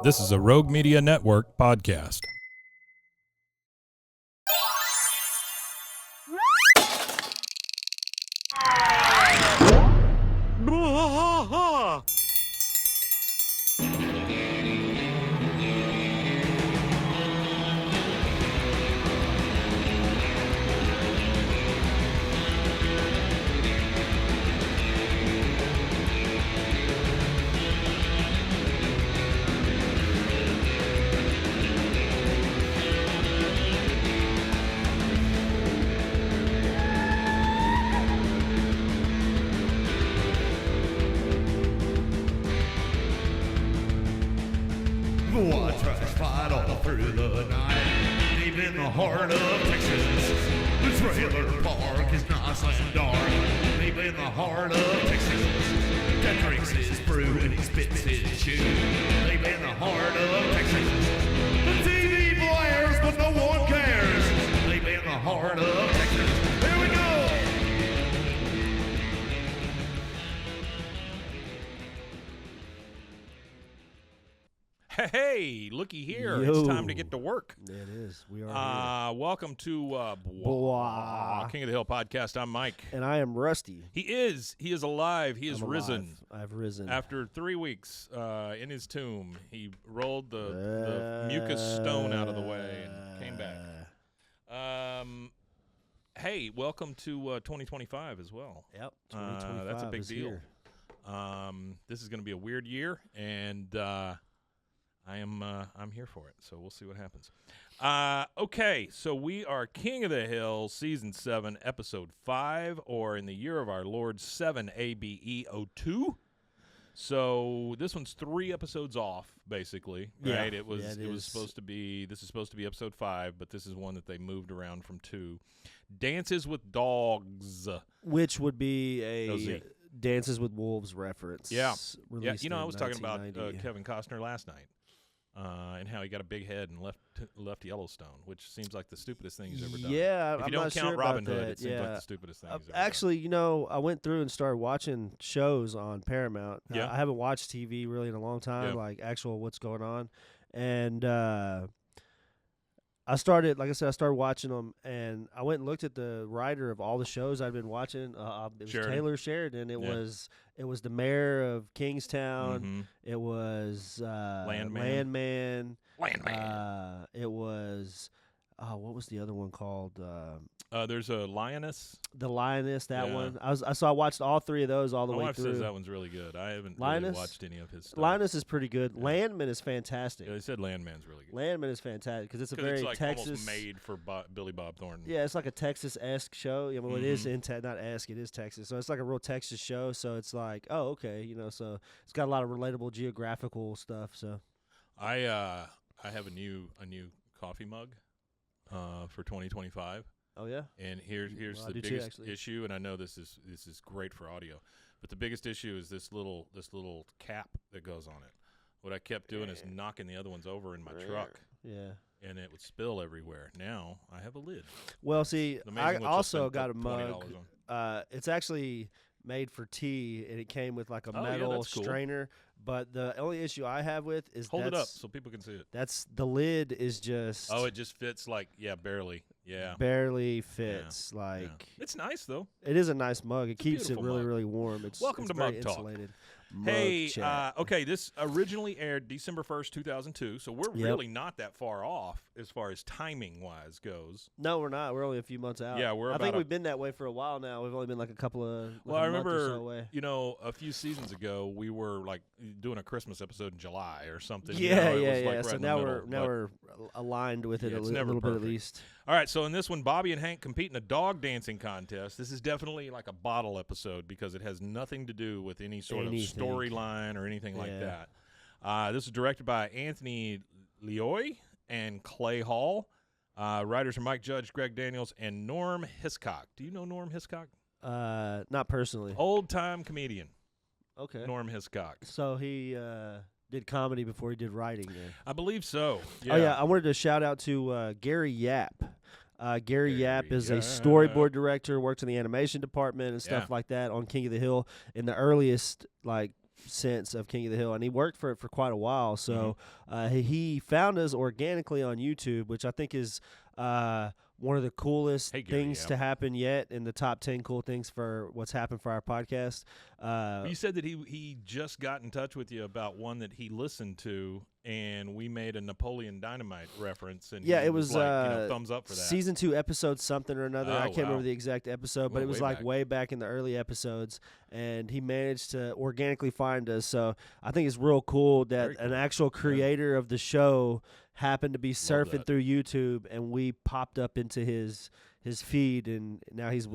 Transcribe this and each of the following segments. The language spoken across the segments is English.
This is a Rogue Media Network podcast. Watch us fight all through the night, deep in the heart of Texas. The trailer park is nice and dark, deep in the heart of Texas. Cat drinks his brew and he spits his chew, deep in the heart of Texas. The TV blares, but no one cares, deep in the heart of Texas. Here we go! Hey, looky here. Yo. It's time to get to work. It is. We are Welcome to Blah. King of the Hill podcast. I'm Mike. here. And I am Rusty. He is alive. He is I'm risen. alive. I've risen. After 3 weeks in his tomb, he rolled the mucus stone out of the way and came back. Hey, welcome to 2025 as well. Yep. 2025 That's a big is deal. here. This is going to be a weird year, and I'm here for it. So we'll see what happens. Okay, so we are King of the Hill, Season 7, Episode 5, or in the year of our Lord 7 ABE02. So this one's 3 episodes off, basically, Yeah. right? It was Yeah, it it was is. supposed to be this is supposed to be Episode 5, but this is one that they moved around from 2. Dances with Dogs. Which would be OZ. a Dances with Wolves reference. Yeah. Released Yeah, I in was talking about 1990. Kevin Costner last night, and how he got a big head and left Yellowstone, which seems like the stupidest thing he's ever done. Yeah, If you I'm don't not count sure Robin about Hood, that. it seems yeah. like the stupidest thing he's ever Actually, I went through and started watching shows on Paramount. Yeah. I haven't watched TV really in a long time, Yeah. like actual what's going on. And I started watching them, and I went and looked at the writer of all the shows I'd been watching. It was Sheridan. Taylor Sheridan. It Yeah. was the mayor of Kingstown. Mm-hmm. It was Landman. Landman. It was what was the other one called? There's a lioness. The Lioness. That Yeah. one. I watched all 3 of those all the My way wife through. says that one's really good. I haven't Linus? really watched any of his stuff. Linus is pretty good. Yeah. Landman is fantastic. Yeah, they said Landman's really good. Landman is fantastic because it's a 'Cause very it's like Texas. almost made for Billy Bob Thornton. Yeah, it's like a Texas-esque show. Yeah, well, it is Mhm. not esque. It is Texas, so it's like a real Texas show. So it's like, oh, okay, so it's got a lot of relatable geographical stuff. So I have a new coffee mug for 2025. oh yeah, And here's Well, I the do too, biggest actually. issue, and I know this is great for audio, but the biggest issue is this little cap that goes on it. What I kept doing is knocking the other ones over in my truck, yeah. and it would spill everywhere. Now I have a lid. Well, see, It's amazing I what you'll also spend got a $20 mug. on. It's actually made for tea, and it came with like a Oh, yeah, metal that's cool. strainer. But the only issue I have with is Hold it up that's- so people can see it. That's the lid is just Oh, it just fits barely. Yeah. barely fits. Like It's nice though. it is a nice mug. It It's a keeps it beautiful really mug. really warm. Welcome it's to very Mug Talk. insulated. Hey, Mug chat. okay, this originally aired December 1st, 2002, so we're Yep. really not that far off as far as timing-wise goes. No, we're not. We're only a few months out. Yeah, we're I about think a- we've been that way for a while now. We've only been like a couple of Well, I a month or remember, so away. a few seasons ago, we were like doing a Christmas episode in July or something. Yeah, it yeah, was, yeah. like, right So in the now middle, we're aligned with it Yeah, a it's little never bit at perfect. least. All right, so in this one, Bobby and Hank compete in a dog dancing contest. This is definitely like a bottle episode because it has nothing to do with any sort Anything. of storyline or anything like Yeah. that. This is directed by Anthony LioiKlay and Clay Hall. Writers are Mike Judge, Greg Daniels, and Norm Hiscock. Do you know Norm Hiscock? Not personally. Old-time comedian, Okay. Norm Hiscock. So he did comedy before he did writing. Then. I believe so. Oh yeah, I wanted to shout out to Gary Yap. Gary Yap is a Yap. storyboard director, works in the animation department and stuff Yeah. like that on King of the Hill in the earliest like sense of King of the Hill, and he worked for it for quite a while. So he found us organically on YouTube, which I think is one of the coolest things to happen yet in the top 10 cool things for what's happened for our podcast. You said that he just got in touch with you about one that he listened to, and we made a Napoleon Dynamite reference. And it was like, thumbs up for that. Season 2, episode something or another. I can't remember the exact episode, but it was like way back in the early episodes, and he managed to organically find us. So I think it's real cool that an actual creator of the show happened to be surfing through YouTube, and we popped up into his feed, and now he's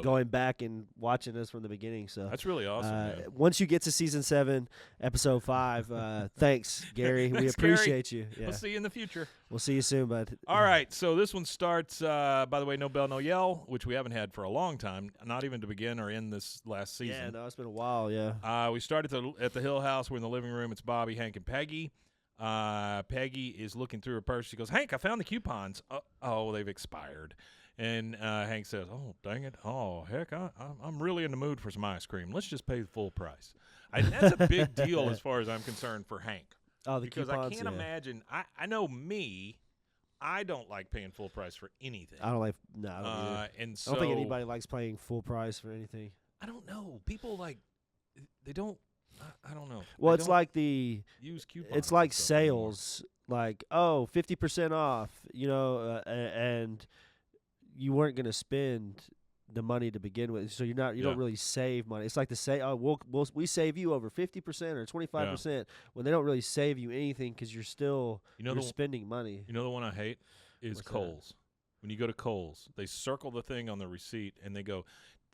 going back and watching us from the beginning. So that's really awesome. Once you get to season 7, episode 5, thanks, Gary. We appreciate you. Yeah. We'll see you in the future. We'll see you soon, bud. All right, so this one starts, by the way, No Bell, No Yell, which we haven't had for a long time, not even to begin or in this last season. Yeah, no, it's been a while, yeah. We start at the Hill House. We're in the living room. It's Bobby, Hank, and Peggy. Peggy is looking through her purse. She goes, Hank, I found the coupons. Oh, they've expired. And Hank says, oh, dang it. Oh, heck, I'm really in the mood for some ice cream. Let's just pay the full price. That's a big deal as far as I'm concerned for Hank. Oh, the because coupons, I can't imagine. I know me. I don't like paying full price for anything. I don't like. No, I don't either. And so, I don't think anybody likes paying full price for anything. I don't know. People they don't. I don't know. Well, it's like use coupons. It's like sales, like 50% off, and you weren't gonna spend the money to begin with, so you don't really save money. It's like to say, we save you over 50% or 25% when they don't really save you anything because you're still you're spending money. You know the one I hate is What's Kohl's. That? When you go to Kohl's, they circle the thing on the receipt and they go,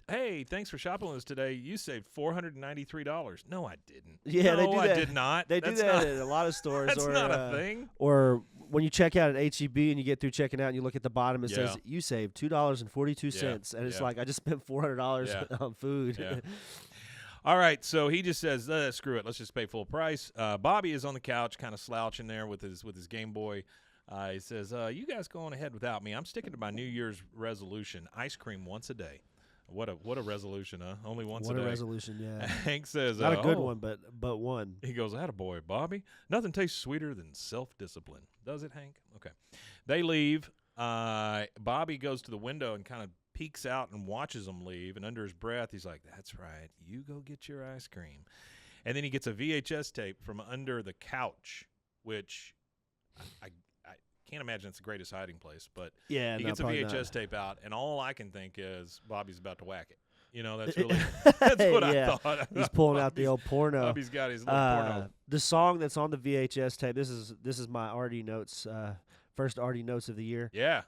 hey, thanks for shopping with us today. You saved $493. No, I didn't. Yeah, they do that. I did not. They do that at a lot of stores. That's not a thing. Or when you check out at H-E-B and you get through checking out and you look at the bottom, it says you saved $2.42. And it's like, I just spent $400 on food. Yeah. All right, so he just says, screw it. Let's just pay full price. Bobby is on the couch kind of slouching there with his Game Boy. He says, you guys go on ahead without me. I'm sticking to my New Year's resolution, ice cream once a day. What a resolution, huh? Only once a day. What a resolution, yeah. Hank says, not a good one, but one. He goes, attaboy, Bobby. Nothing tastes sweeter than self-discipline. Does it, Hank? Okay. They leave. Bobby goes to the window and kind of peeks out and watches them leave. And under his breath, he's like, that's right. You go get your ice cream. And then he gets a VHS tape from under the couch, which I can't imagine it's the greatest hiding place, but he gets a VHS tape out, and all I can think is Bobby's about to whack it. That's really that's what I thought. He's pulling out the old porno. Bobby's got his little porno. The song that's on the VHS tape. This is my Artie notes. First Artie notes of the year. Yeah.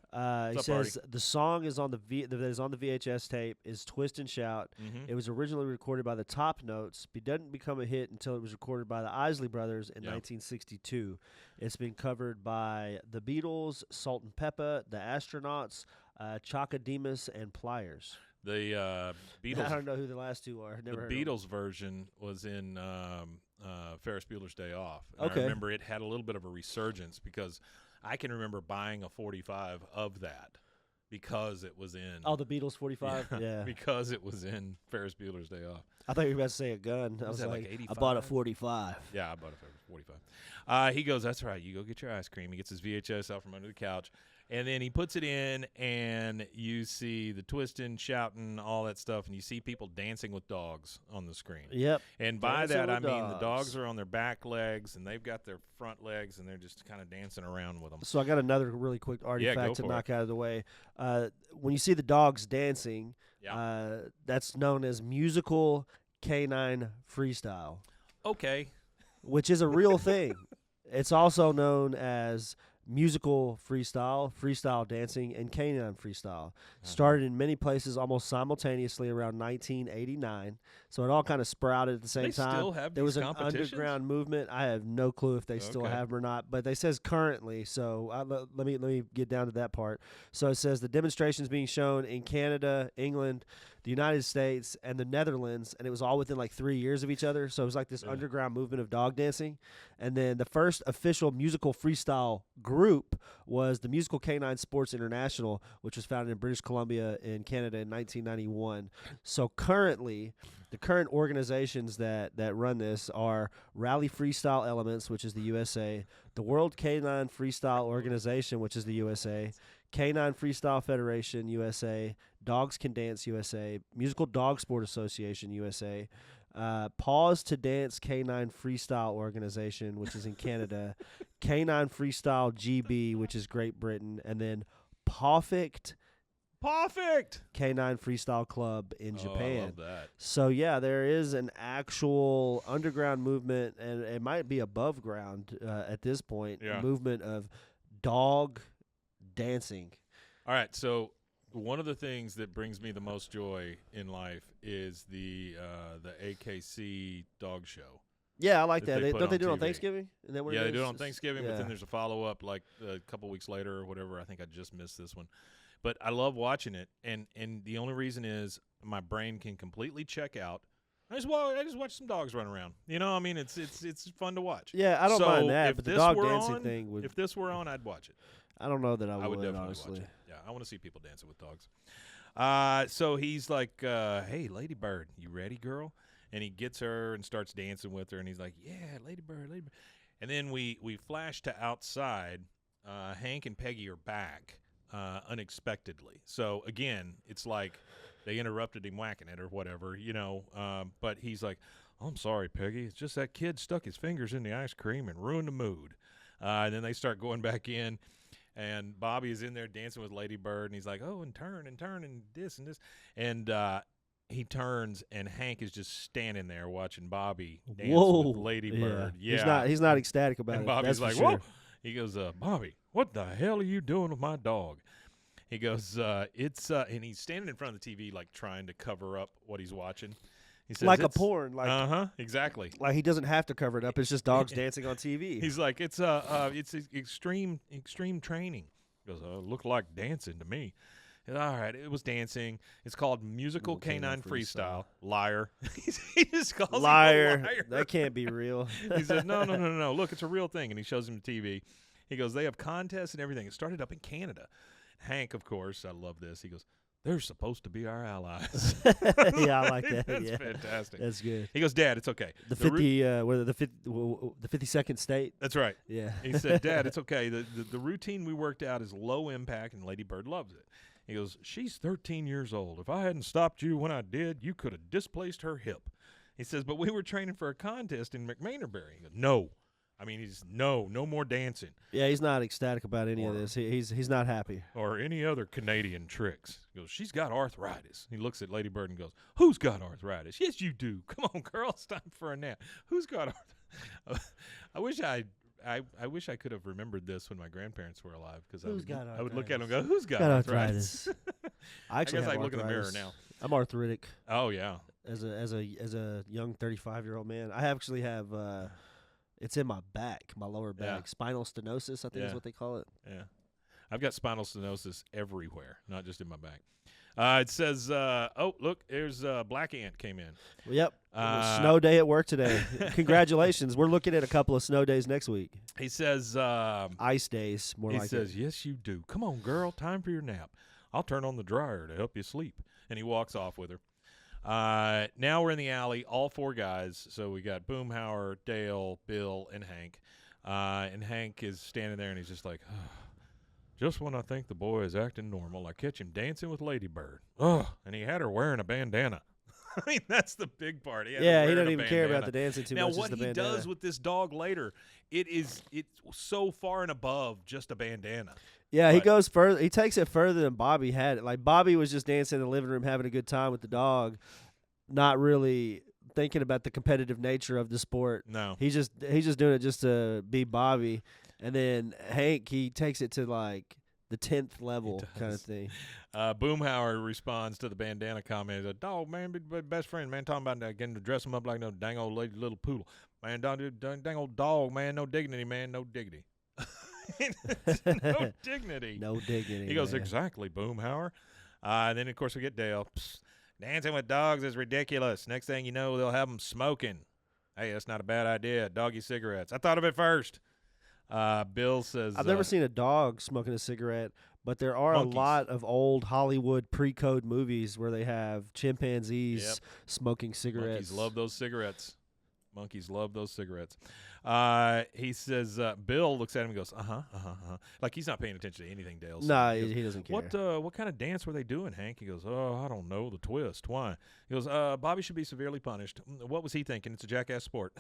He says the song is on that is on the VHS tape is Twist and Shout. Mm-hmm. It was originally recorded by the Top Notes, but didn't become a hit until it was recorded by the Isley Brothers in 1962. It's been covered by the Beatles, Salt and Pepper, the Astronauts, Chaka Demus, and Pliers. The Beatles. I don't know who the last two are. Never heard Beatles version was in Ferris Bueller's Day Off. And I remember it had a little bit of a resurgence because I can remember buying a 45 of that because it was in. Oh, the Beatles 45? Yeah. Because it was in Ferris Bueller's Day Off. I thought you were about to say a gun. I was like 85? I bought a 45. Yeah, I bought a 45. He goes, that's right. You go get your ice cream. He gets his VHS out from under the couch. And then he puts it in, and you see the twisting, shouting, all that stuff, and you see people dancing with dogs on the screen. Yep. And by that, I mean the dogs are on their back legs, and they've got their front legs, and they're just kind of dancing around with them. So I got another really quick artifact to knock out of the way. When you see the dogs dancing, that's known as musical canine freestyle. Okay. Which is a real thing. It's also known as musical freestyle dancing, and canine freestyle. Started in many places almost simultaneously around 1989. So it all kind of sprouted at the same time. Still have there was an competitions? underground movement. I have no clue if they still have them or not, but they says currently. So let me get down to that part. So it says the demonstrations being shown in Canada, England, the United States, and the Netherlands, and it was all within like 3 years of each other. So it was like this underground movement of dog dancing. And then the first official musical freestyle group group was the Musical Canine Sports International, which was founded in British Columbia in Canada in 1991. So currently, the current organizations that run this are Rally Freestyle Elements, which is the USA, the World Canine Freestyle Organization, which is the USA, Canine Freestyle Federation, USA, Dogs Can Dance, USA, Musical Dog Sport Association, USA, Pause to Dance Canine Freestyle Organization, which is in Canada, Canine Freestyle GB, which is Great Britain, and then Perfect Canine Freestyle Club in Japan. I love that. So, yeah, there is an actual underground movement, and it might be above ground at this point, movement of dog dancing. All right, so one of the things that brings me the most joy in life is the AKC dog show. Yeah, I like that. Don't they do it on Thanksgiving? They do it on Thanksgiving, but then there's a follow-up like a couple weeks later or whatever. I think I just missed this one. But I love watching it, and the only reason is my brain can completely check out. I just watch some dogs run around. You know, I mean, it's fun to watch. Yeah, I don't mind that, but the dog dancing thing would. If this were on, I'd watch it. I don't know that I would definitely honestly. Watch it. Yeah, I want to see people dancing with dogs. So he's like, hey, Ladybird, you ready, girl? And he gets her and starts dancing with her, and he's like, yeah, Ladybird. And then we flash to outside. Hank and Peggy are back unexpectedly. So, again, it's like they interrupted him whacking it or whatever, you know. But he's like, oh, I'm sorry, Peggy. It's just that kid stuck his fingers in the ice cream and ruined the mood. And then they start going back in. And Bobby is in there dancing with Ladybird, and he's like, oh, and turn, and this and this. And he turns, and Hank is just standing there watching Bobby dance with Ladybird. Yeah. He's not ecstatic about it. And Bobby's like, sure. whoa. He goes, Bobby, what the hell are you doing with my dog? He goes, and he's standing in front of the TV, like, trying to cover up what he's watching. He says, like a porn. Like, exactly. Like he doesn't have to cover it up. It's just dogs dancing on TV. He's like, it's extreme training. He goes, look like dancing to me. All right, it was dancing. It's called Musical Canine Freestyle. Liar. He just calls him a liar. That can't be real. He says, no. Look, it's a real thing. And he shows him the TV. He goes, they have contests and everything. It started up in Canada. Hank, of course, I love this. He goes, they're supposed to be our allies. Yeah, I like that. That's fantastic. That's good. He goes, Dad, it's okay. The 52nd state. That's right. Yeah. He said, Dad, it's okay. The routine we worked out is low impact, and Ladybird loves it. He goes, she's 13 years old. If I hadn't stopped you when I did, you could have displaced her hip. He says, but we were training for a contest in McManerbury. He goes, no. I mean, he's no more dancing. Yeah, he's not ecstatic about any of this. He's not happy. Or any other Canadian tricks. He goes, she's got arthritis. He looks at Ladybird and goes, who's got arthritis? Yes, you do. Come on, girl, it's time for a nap. Who's got arthritis? I wish I could have remembered this when my grandparents were alive, because I would look at them and go, who's got arthritis? I guess I look in the mirror now. I'm arthritic. Oh, yeah. As a young 35-year-old man, I actually have it's in my back, my lower back. Spinal stenosis, I think is what they call it. Yeah. I've got spinal stenosis everywhere, not just in my back. It says, oh, look, there's Black Ant came in. Well, yep. Snow day at work today. Congratulations. We're looking at a couple of snow days next week. He says. Ice days, more like it. He says, yes, you do. Come on, girl, time for your nap. I'll turn on the dryer to help you sleep. And he walks off with her. Now we're in the alley, all four guys. So we got Boomhauer, Dale, Bill, and Hank. And Hank is standing there, and he's just like, oh, just when I think the boy is acting normal, I catch him dancing with Ladybird. Oh, and he had her wearing a bandana. I mean, that's the big part. He doesn't even care about the dancing too much. Now, what he does with this dog later, it's so far and above just a bandana. Yeah, he goes further. He takes it further than Bobby had it. Like, Bobby was just dancing in the living room, having a good time with the dog, not really thinking about the competitive nature of the sport. No, he's just doing it just to be Bobby. And then Hank, he takes it to like the 10th level kind of thing. Boomhauer responds to the bandana comment. He's like, dog, man, be best friend, man, talking about getting to dress him up like no dang old little poodle. Man, dang old dog, man, no dignity, man, no dignity. No dignity. No dignity. He goes, exactly, Boomhauer. And then, of course, we get Dale. Dancing with dogs is ridiculous. Next thing you know, they'll have them smoking. Hey, that's not a bad idea. Doggy cigarettes. I thought of it first. Bill says I've never seen a dog smoking a cigarette, but there are a lot of old Hollywood pre-code movies where they have chimpanzees smoking cigarettes. Monkeys love those cigarettes. Monkeys love those cigarettes. He says, Bill looks at him and goes, like he's not paying attention to anything Dale says. No, he doesn't care. What kind of dance were they doing, Hank? He goes, I don't know, the twist. Why? He goes, Bobby should be severely punished. What was he thinking? It's a jackass sport.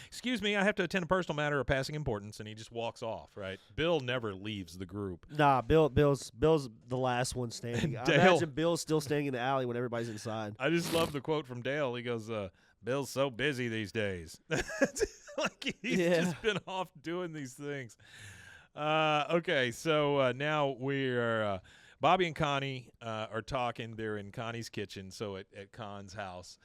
Excuse me, I have to attend a personal matter of passing importance, and he just walks off, right? Bill never leaves the group. Nah, Bill's the last one standing. I imagine Bill's still standing in the alley when everybody's inside. I just love the quote from Dale. He goes, Bill's so busy these days. Like he's just been off doing these things. Okay, so now we're Bobby and Connie are talking. They're in Connie's kitchen, so at Khan's house.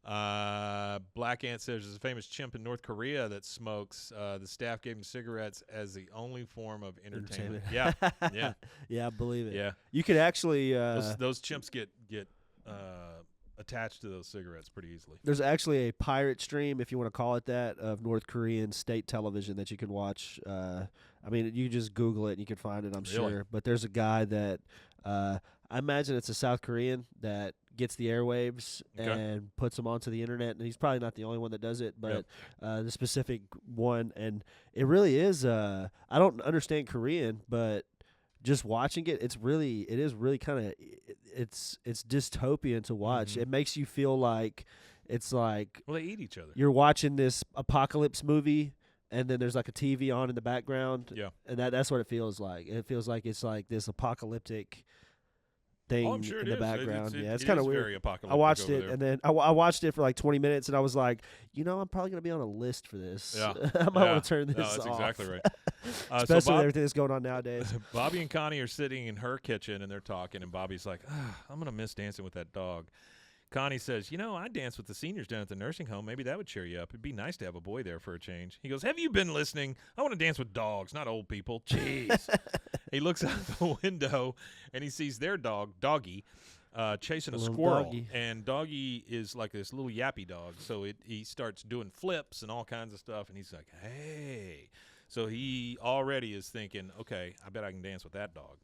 Black Ant says there's a famous chimp in North Korea that smokes. The staff gave him cigarettes as the only form of entertainment. Yeah, yeah, yeah. I believe it. Yeah, you could actually those chimps get attached to those cigarettes pretty easily. There's actually a pirate stream, if you want to call it that, of North Korean state television that you can watch. I mean, you just Google it and you can find it, I'm sure. But there's a guy that I imagine it's a South Korean that gets the airwaves and puts them onto the internet, and he's probably not the only one that does it, but the specific one, and it really is. I don't understand Korean, but just watching it, it is really kind of it's dystopian to watch. It makes you feel like it's like they eat each other. You're watching this apocalypse movie, and then there's like a TV on in the background. Yeah, and that's what it feels like. It feels like it's like this apocalyptic thing in the background. It's kind of weird. Very apocalyptic. I watched it, and then I watched it for like 20 minutes, and I was like, I'm probably gonna be on a list for this. Yeah. I might want to turn this off. That's exactly right. Especially with everything that's going on nowadays. Bobby and Connie are sitting in her kitchen, and they're talking, and Bobby's like, I'm going to miss dancing with that dog. Connie says, I dance with the seniors down at the nursing home. Maybe that would cheer you up. It'd be nice to have a boy there for a change. He goes, have you been listening? I want to dance with dogs, not old people. Jeez. He looks out the window, and he sees their dog, Doggy, chasing a squirrel. Doggy. And Doggy is like this little yappy dog. So he starts doing flips and all kinds of stuff, and he's like, hey. So he already is thinking, okay, I bet I can dance with that dog.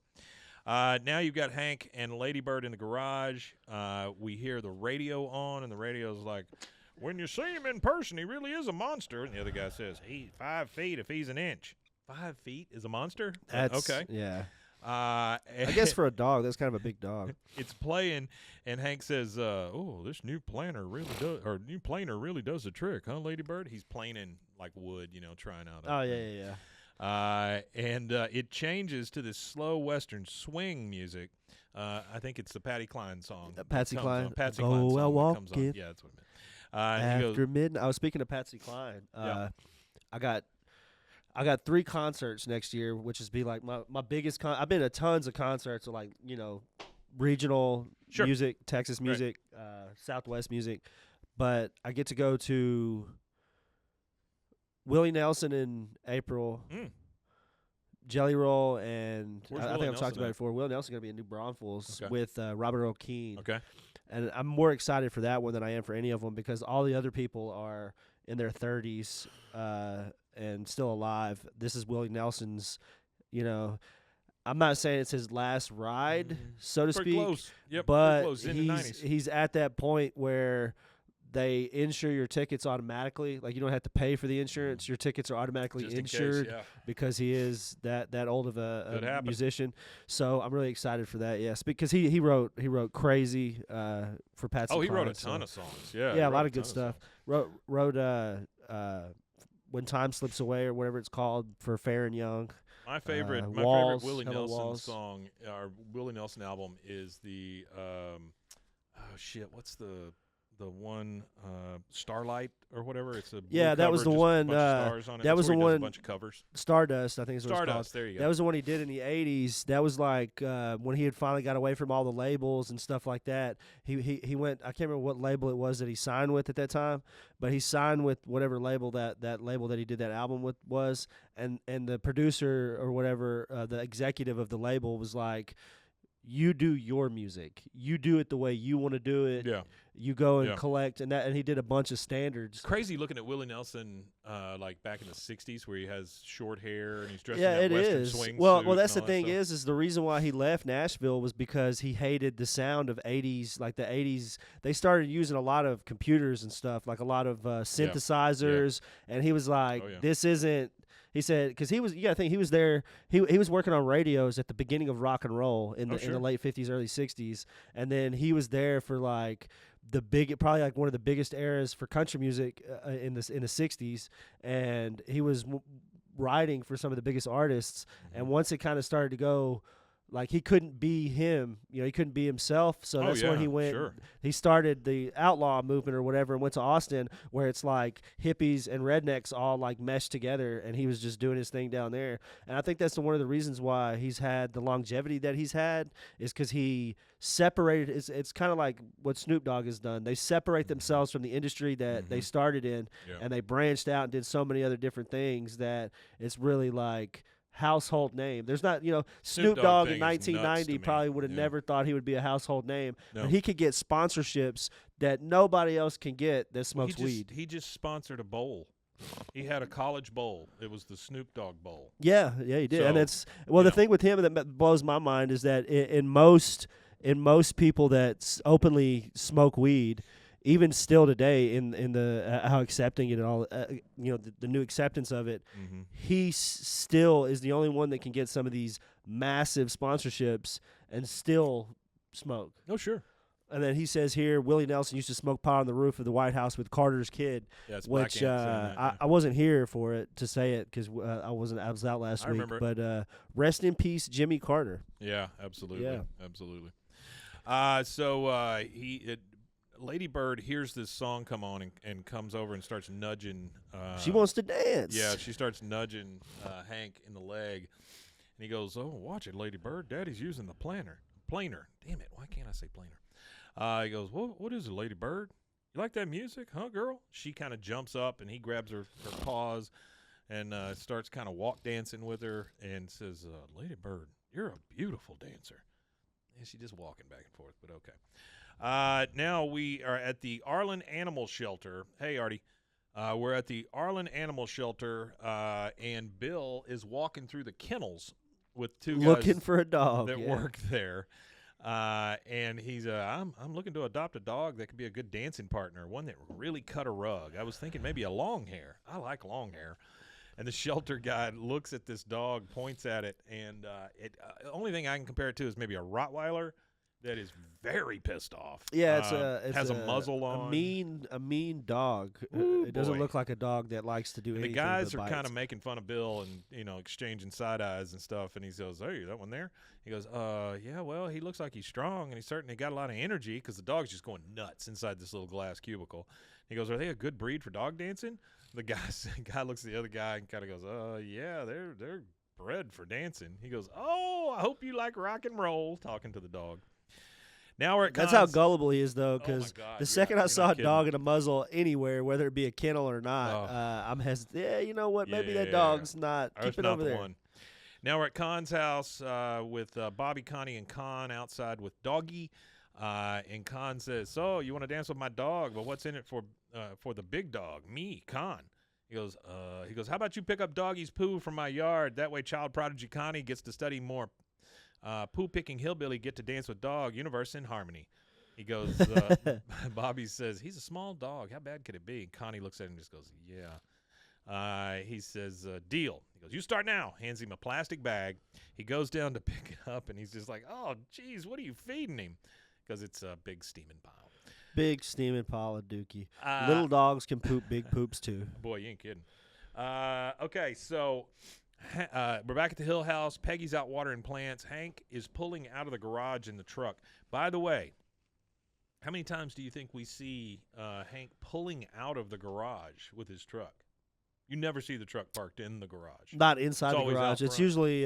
Now you've got Hank and Ladybird in the garage. We hear the radio on, and the radio's like, when you see him in person, he really is a monster. And the other guy says, he's 5 feet if he's an inch. 5 feet is a monster? Okay. Yeah. I guess for a dog, that's kind of a big dog. It's playing, and Hank says, this new planer really does the trick, huh, Ladybird? He's planing like wood, trying out. And it changes to this slow Western swing music. I think it's the Patsy Cline song. Patsy Cline. Patsy Cline song comes on. Yeah, that's what it meant. After midnight. I was speaking of Patsy Cline. I got 3 concerts next year, which is like my biggest I've been to tons of concerts of like, regional music, Texas music, Southwest music. But I get to go to Willie Nelson in April, Jelly Roll, and I think I've talked about it before. Willie Nelson going to be in New Braunfels with Robert Earl Keen. Okay. And I'm more excited for that one than I am for any of them because all the other people are in their 30s and still alive. This is Willie Nelson's, I'm not saying it's his last ride, so to speak. Close. Yep, but close. In the 90s. He's at that point where they insure your tickets automatically. Like, you don't have to pay for the insurance. Your tickets are automatically insured because he is that old of a musician. So I'm really excited for that. Yes, because he wrote Crazy for Patsy Cline. He wrote a ton of songs. Yeah, a lot of good stuff. Wrote When Time Slips Away or whatever it's called for Fair and Young. My favorite Willie Nelson song, our Willie Nelson album is the what's the one Starlight or whatever? It's a that was the one. That was the one. A bunch of covers. Stardust, I think is what Stardust. It's called. There you go. That was the one he did in the '80s. That was like when he had finally got away from all the labels and stuff like that. He went. I can't remember what label it was that he signed with at that time, but he signed with whatever label that label that he did that album with was, and the producer or whatever, the executive of the label was like, you do your music. You do it the way you want to do it. Yeah. You go and collect, and he did a bunch of standards. It's crazy looking at Willie Nelson, like back in the '60s, where he has short hair and he's dressed in that Western swing suit. Well, that's the thing is the reason why he left Nashville was because he hated the sound of '80s, like the '80s. They started using a lot of computers and stuff, like a lot of synthesizers, and he was like, "This isn't." He said, because he was, you got to think, he was there. He was working on radios at the beginning of rock and roll in the late '50s, early '60s, and then he was there for like probably like one of the biggest eras for country music in the '60s, and he was writing for some of the biggest artists. And once it kind of started to go, like he couldn't be him, he couldn't be himself. So that's when he went. He started the outlaw movement or whatever, and went to Austin, where it's like hippies and rednecks all like meshed together, and he was just doing his thing down there. And I think that's one of the reasons why he's had the longevity that he's had, is because he separated. It's kind of like what Snoop Dogg has done. They separate themselves from the industry that they started in, and they branched out and did so many other different things that it's really like household name. There's not, Snoop Dogg in 1990 probably would have never thought he would be a household name. No. But he could get sponsorships that nobody else can get that smokes weed. He just sponsored a bowl. He had a college bowl. It was the Snoop Dogg Bowl. Yeah, he did. So, and it's the thing with him that blows my mind is that in most people that openly smoke weed, even still today, in the how accepting it and all, the new acceptance of it, he still is the only one that can get some of these massive sponsorships and still smoke. Oh, sure. And then he says here, Willie Nelson used to smoke pot on the roof of the White House with Carter's kid, which I wasn't here for it to say it because I was out last week. Remember. But rest in peace, Jimmy Carter. Yeah, absolutely. Yeah. Absolutely. Lady Bird hears this song come on and comes over and starts nudging. She wants to dance. Yeah, she starts nudging Hank in the leg. And he goes, "Oh, watch it, Lady Bird. Daddy's using the planer. Damn it, why can't I say planer?" He goes, what is it, Lady Bird? You like that music, huh, girl? She kind of jumps up, and he grabs her paws and starts kind of walk dancing with her and says, "Lady Bird, you're a beautiful dancer." And she's just walking back and forth, but okay. Now we are at the Arlen Animal Shelter. Hey, Artie. We're at the Arlen Animal Shelter, and Bill is walking through the kennels with two guys looking for a dog that work there. And he's I'm looking to adopt a dog that could be a good dancing partner, one that really cut a rug. I was thinking maybe a long hair. I like long hair. And the shelter guy looks at this dog, points at it, and the only thing I can compare it to is maybe a Rottweiler that is very pissed off. Yeah, it has a muzzle on. A mean dog. It doesn't look like a dog that likes to do anything. The guys are kind of making fun of Bill and exchanging side eyes and stuff. And he says, "Hey, that one there?" He goes, "Yeah, well, he looks like he's strong and he's certainly got a lot of energy because the dog's just going nuts inside this little glass cubicle." He goes, "Are they a good breed for dog dancing?" The guy looks at the other guy and kind of goes, "Yeah, they're bred for dancing." He goes, "Oh, I hope you like rock and roll," talking to the dog. Now we're at That's how gullible he is, though, because the second I saw a dog in a muzzle anywhere, whether it be a kennel or not, I'm hesitant. Yeah, you know what? Maybe that dog's not. Keep it over there. One. Now we're at Con's house with Bobby, Connie, and Con outside with Doggy. And Con says, "So you want to dance with my dog? Well, what's in it for the big dog? Me, Con." He goes, "How about you pick up Doggy's poo from my yard? That way, child prodigy Connie gets to study more." Poo-picking hillbilly get to dance with dog, universe in harmony. He goes, Bobby says, "He's a small dog. How bad could it be?" Connie looks at him and just goes, "Yeah." He says, "Deal." He goes, "You start now." Hands him a plastic bag. He goes down to pick it up, and he's just like, "Oh, geez, what are you feeding him?" Because it's a big steaming pile. Big steaming pile of dookie. Little dogs can poop big poops, too. Boy, you ain't kidding. Okay, so... we're back at the Hill House. Peggy's out watering plants. Hank is pulling out of the garage in the truck. By the way, how many times do you think we see Hank pulling out of the garage with his truck? You never see the truck parked in the garage. Not inside the garage. It's usually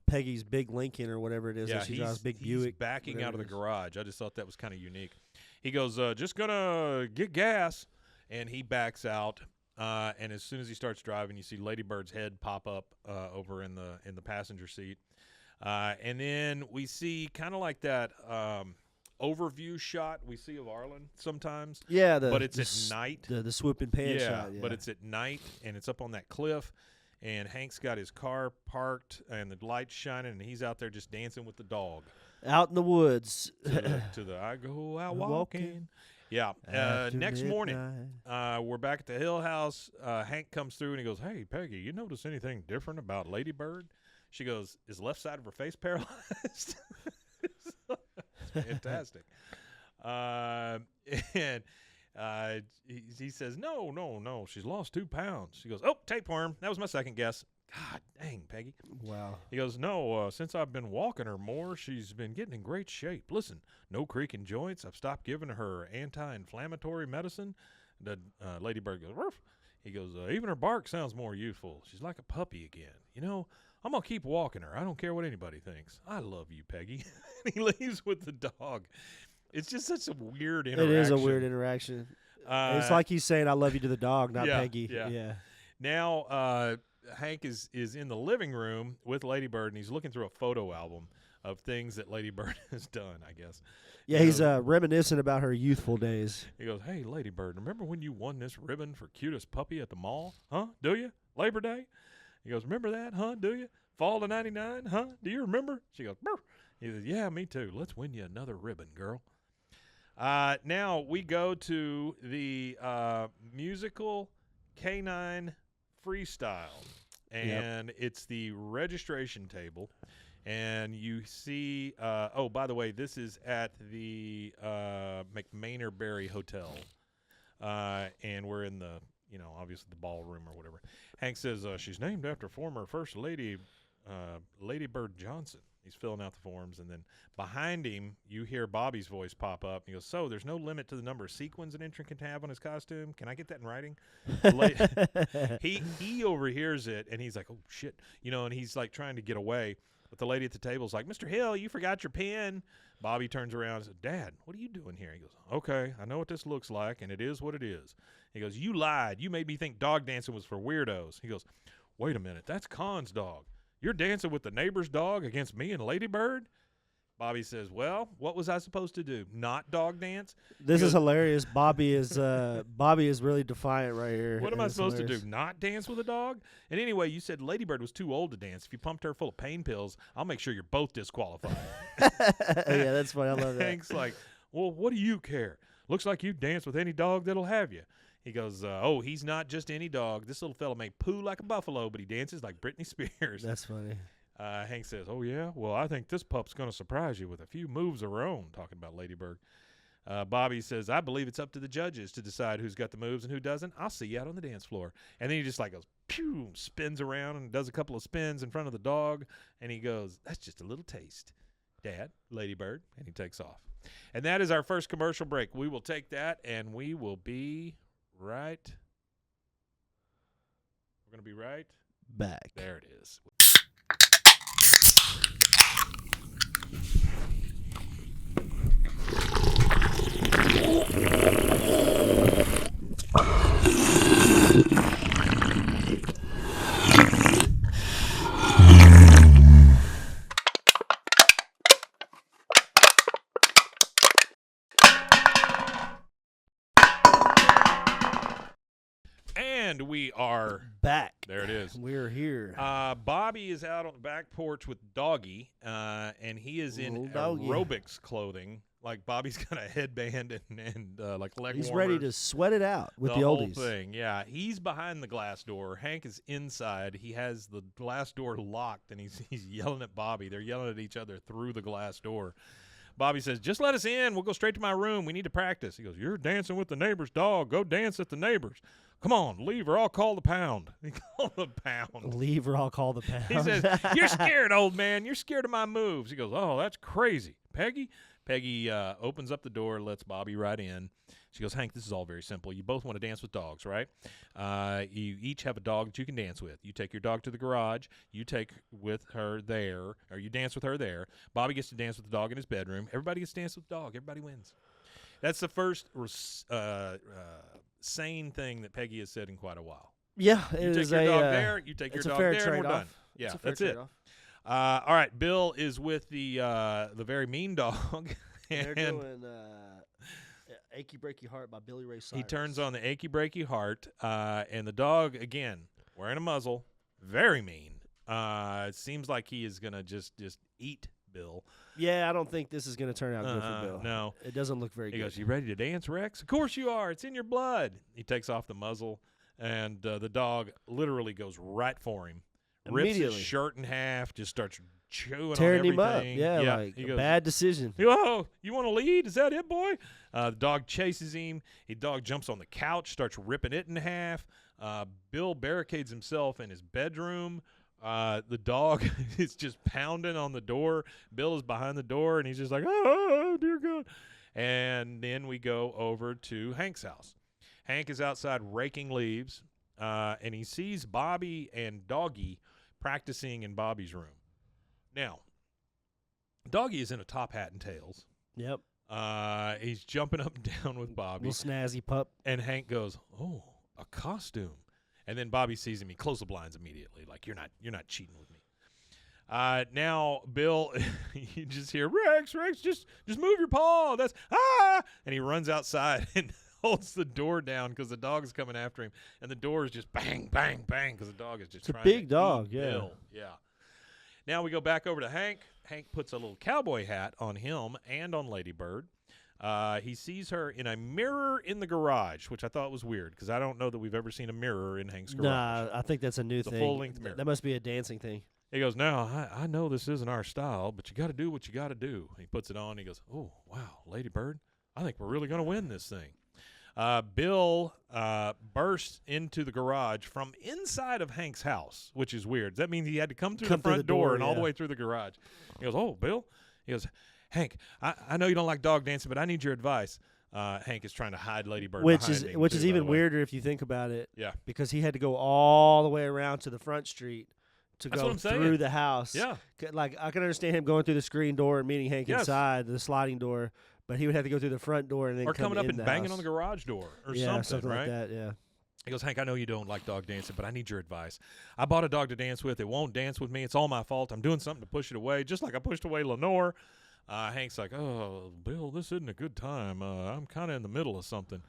Peggy's big Lincoln or whatever it is that she drives, big Buick. He's backing out of the garage. I just thought that was kind of unique. He goes, "Just going to get gas," and he backs out. And as soon as he starts driving, you see Lady Bird's head pop up over in the passenger seat. And then we see kind of like that overview shot we see of Arlen sometimes. Yeah, but it's at night. The swooping pan shot. Yeah, but it's at night, and it's up on that cliff. And Hank's got his car parked, and the light's shining, and he's out there just dancing with the dog. Out in the woods. to the I go out walking. Yeah. Next morning, we're back at the Hill House. Hank comes through, and he goes, "Hey, Peggy, you notice anything different about Lady Bird?" She goes, "Is the left side of her face paralyzed?" Fantastic. And he says, no, she's lost 2 pounds. She goes, "Oh, tapeworm. That was my second guess." God dang, Peggy. Wow. He goes, "No, since I've been walking her more, she's been getting in great shape. Listen, no creaking joints. I've stopped giving her anti-inflammatory medicine." The Lady Bird goes, "Ruff." He goes, "Even her bark sounds more youthful. She's like a puppy again. You know, I'm going to keep walking her. I don't care what anybody thinks. I love you, Peggy." And he leaves with the dog. It's just such a weird interaction. It is a weird interaction. It's like he's saying, "I love you" to the dog, not Peggy. Yeah. Now, Hank is in the living room with Lady Bird, and he's looking through a photo album of things that Lady Bird has done, I guess. Yeah, he's reminiscing about her youthful days. He goes, "Hey, Lady Bird, remember when you won this ribbon for cutest puppy at the mall? Huh? Do you? Labor Day?" He goes, "Remember that? Huh? Do you? Fall of '99? Huh? Do you remember?" She goes, "Brr." He says, "Yeah, me too. Let's win you another ribbon, girl." Now we go to the musical Canine Freestyle, and it's the registration table, and you see. Oh, by the way, this is at the McMainer-Berry Hotel, and we're in the, obviously the ballroom or whatever. Hank says she's named after former First Lady Lady Bird Johnson. He's filling out the forms, and then behind him, you hear Bobby's voice pop up. He goes, "So there's no limit to the number of sequins an entrant can have on his costume. Can I get that in writing?" He overhears it, and he's like, "Oh, shit." And he's like trying to get away. But the lady at the table's like, "Mr. Hill, you forgot your pen." Bobby turns around and says, "Dad, what are you doing here?" He goes, "Okay, I know what this looks like, and it is what it is." He goes, "You lied. You made me think dog dancing was for weirdos." He goes, "Wait a minute. That's Con's dog. You're dancing with the neighbor's dog against me and Lady Bird?" Bobby says, "Well, what was I supposed to do? Not dog dance?" This is hilarious. Bobby is really defiant right here. What am I supposed to do? Not dance with a dog? And anyway, you said Lady Bird was too old to dance. If you pumped her full of pain pills, I'll make sure you're both disqualified. Yeah, that's funny. I love that. Hank's like, "Well, what do you care? Looks like you dance with any dog that'll have you." He goes, "Oh, he's not just any dog. This little fella may poo like a buffalo, but he dances like Britney Spears." That's funny. Hank says, "Oh, yeah? Well, I think this pup's going to surprise you with a few moves of her own," talking about Lady Bird. Bobby says, "I believe it's up to the judges to decide who's got the moves and who doesn't. I'll see you out on the dance floor." And then he just like goes, pew, spins around and does a couple of spins in front of the dog. And he goes, "That's just a little taste, Dad, Lady Bird." And he takes off. And that is our first commercial break. We will take that, and we will be right. We're going to be right back. There it is. And we are back. There it is. We're here. Bobby is out on the back porch with Doggy, and he is in aerobics clothing. Like Bobby's got a headband and like leg warmers. He's ready to sweat it out with the whole oldies. Thing. Yeah, he's behind the glass door. Hank is inside. He has the glass door locked, and he's yelling at Bobby. They're yelling at each other through the glass door. Bobby says, "Just let us in. We'll go straight to my room. We need to practice." He goes, "You're dancing with the neighbor's dog. Go dance at the neighbor's. Come on, leave or I'll call the pound." He called the pound. Leave or I'll call the pound. He says, "You're scared, old man. You're scared of my moves." He goes, "Oh, that's crazy. Peggy?" Peggy opens up the door, lets Bobby right in. She goes, "Hank, this is all very simple. You both want to dance with dogs, right? You each have a dog that you can dance with. You take your dog to the garage. You take with her there, or you dance with her there. Bobby gets to dance with the dog in his bedroom. Everybody gets to dance with the dog. Everybody wins." That's the first sane thing that Peggy has said in quite a while. Yeah, you take your dog there, you take your dog there, and we're done. Yeah, that's it. All right, Bill is with the very mean dog. They're doing Achy Breaky Heart by Billy Ray Cyrus. He turns on the Achy Breaky Heart, and the dog, again, wearing a muzzle, very mean. It seems like he is going to just eat Bill. Yeah, I don't think this is going to turn out good for Bill. No. It doesn't look very good. He goes, "You ready to dance, Rex?" "Of course you are. It's in your blood." He takes off the muzzle, and the dog literally goes right for him. Rips his shirt in half, just starts chewing tearing on everything. him up. Yeah, like he goes, bad decision. "Oh, you want to lead? Is that it, boy?" The dog chases him. The dog jumps on the couch, starts ripping it in half. Bill barricades himself in his bedroom. The dog is just pounding on the door. Bill is behind the door, and he's just like, "Oh, dear God." And then we go over to Hank's house. Hank is outside raking leaves, and he sees Bobby and Doggy practicing in Bobby's room. Now, Doggy is in a top hat and tails. Yep. He's jumping up and down with Bobby. Little snazzy pup. And Hank goes, "Oh, a costume." And then Bobby sees him. He closes the blinds immediately, like, you're not cheating with me. Now Bill, you just hear, Rex, just move your paw. That's and he runs outside and holds the door down because the dog's coming after him, and the door is just bang, bang, bang because the dog is just trying to big dog, eat Bill. Yeah. Now we go back over to Hank. Hank puts a little cowboy hat on him and on Lady Bird. He sees her in a mirror in the garage, which I thought was weird because I don't know that we've ever seen a mirror in Hank's garage. Nah, I think that's a new thing. A full-length mirror. That must be a dancing thing. He goes, "Now, I know this isn't our style, but you got to do what you got to do." He puts it on. He goes, "Oh, wow, Lady Bird, I think we're really going to win this thing." Bill bursts into the garage from inside of Hank's house, which is weird. That means he had to come through the front door and all the way through the garage. He goes, "Oh, Bill." He goes, "Hank, I know you don't like dog dancing, but I need your advice." Hank is trying to hide Lady Bird which behind him, is even weirder if you think about it. Yeah. Because he had to go all the way around to the front street to That's go through the house. Yeah. Like, I can understand him going through the screen door and meeting Hank inside, the sliding door, but he would have to go through the front door and then or come coming up in and the banging house. on the garage door or something right? like that, yeah. He goes, "Hank, I know you don't like dog dancing, but I need your advice. I bought a dog to dance with. It won't dance with me. It's all my fault. I'm doing something to push it away, just like I pushed away Lenore." Hank's like, "Oh, Bill, this isn't a good time. I'm kind of in the middle of something."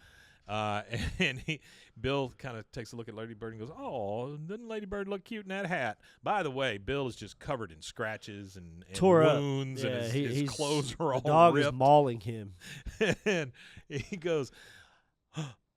And Bill kind of takes a look at Lady Bird and goes, "Oh, doesn't Lady Bird look cute in that hat?" By the way, Bill is just covered in scratches and wounds, and his clothes are all ripped. The dog is mauling him. And he goes,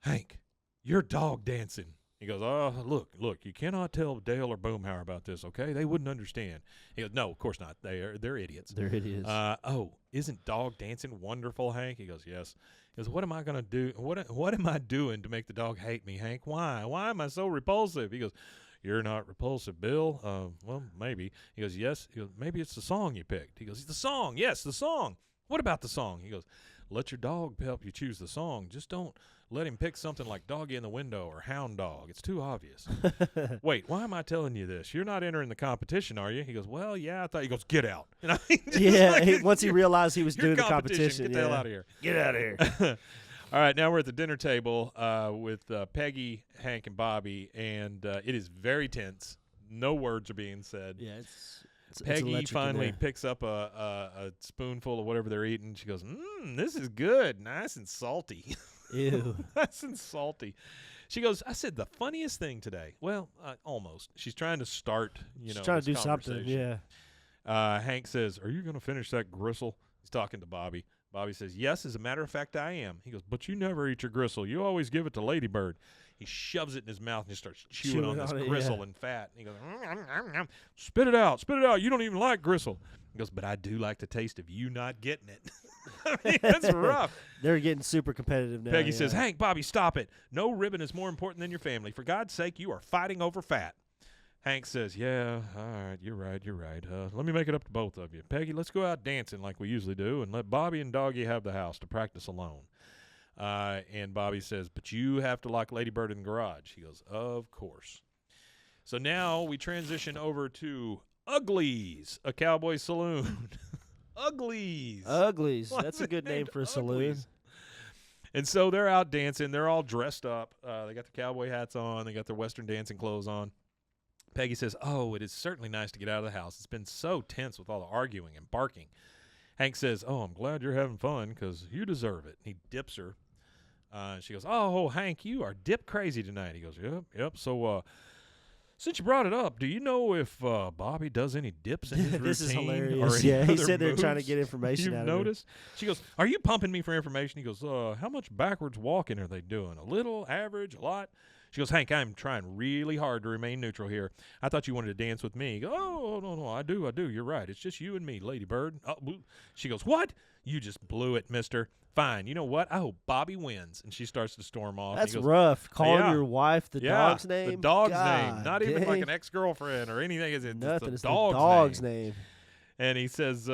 "Hank, you're dog dancing." He goes, "Oh, look, you cannot tell Dale or Boomhauer about this, okay? They wouldn't understand." He goes, "No, of course not. They're idiots." They're idiots. "Oh, isn't dog dancing wonderful, Hank?" He goes, "Yes." He goes, "What am I going to do? What am I doing to make the dog hate me, Hank? Why? Why am I so repulsive?" He goes, "You're not repulsive, Bill." Well, maybe." He goes, "Yes." He goes, "Maybe it's the song you picked." He goes, "The song. Yes, the song. What about the song?" He goes, "Let your dog help you choose the song. Just don't let him pick something like Doggy in the Window or Hound Dog. It's too obvious." "Wait, why am I telling you this? You're not entering the competition, are you?" He goes, "Well, yeah, I thought." He goes, "Get out." And I once he realized he was doing the competition. Get the hell out of here. Get out of here. All right, now we're at the dinner table with Peggy, Hank, and Bobby, and it is very tense. No words are being said. Yeah, Peggy finally picks up a spoonful of whatever they're eating. She goes, "This is good, nice and salty." Ew. Nice and salty. She goes, "I said the funniest thing today." Well, almost. She's trying to start, She's trying to do something, yeah. Hank says, "Are you going to finish that gristle?" He's talking to Bobby. Bobby says, "Yes, as a matter of fact, I am." He goes, "But you never eat your gristle. You always give it to Lady Bird." He shoves it in his mouth and just starts chewing on this gristle and fat. And he goes, Spit it out. Spit it out. You don't even like gristle." He goes, "But I do like the taste of you not getting it." I mean, that's rough. They're getting super competitive now. Peggy says, "Hank, Bobby, stop it. No ribbon is more important than your family. For God's sake, you are fighting over fat." Hank says, "Yeah, all right, you're right. Let me make it up to both of you. Peggy, let's go out dancing like we usually do and let Bobby and Doggy have the house to practice alone." And Bobby says, "But you have to lock Lady Bird in the garage." He goes, "Of course." So now we transition over to Uglies, a cowboy saloon. Uglies. That's a good name for a saloon. And so they're out dancing. They're all dressed up. They got the cowboy hats on. They got their Western dancing clothes on. Peggy says, "Oh, it is certainly nice to get out of the house. It's been so tense with all the arguing and barking." Hank says, "Oh, I'm glad you're having fun because you deserve it." He dips her. She goes, "Oh, Hank, you are dip crazy tonight." He goes, "Yep. So, since you brought it up, do you know if Bobby does any dips in his routine?" This is hilarious. Or Yeah, he other said they're moves trying to get information you've out noticed? She goes, "Are you pumping me for information?" He goes, "How much backwards walking are they doing? A little, average, a lot?" She goes, "Hank, I'm trying really hard to remain neutral here. I thought you wanted to dance with me." He goes, "Oh, no, I do. You're right. It's just you and me, Lady Bird." She goes, "What? You just blew it, mister. Fine. You know what? I hope Bobby wins." And she starts to storm off. That's He goes, rough. Calling yeah. your wife the dog's name? The dog's God name. Not dang. even like an ex-girlfriend or anything. It's Nothing. the It's dog's the name. And he says,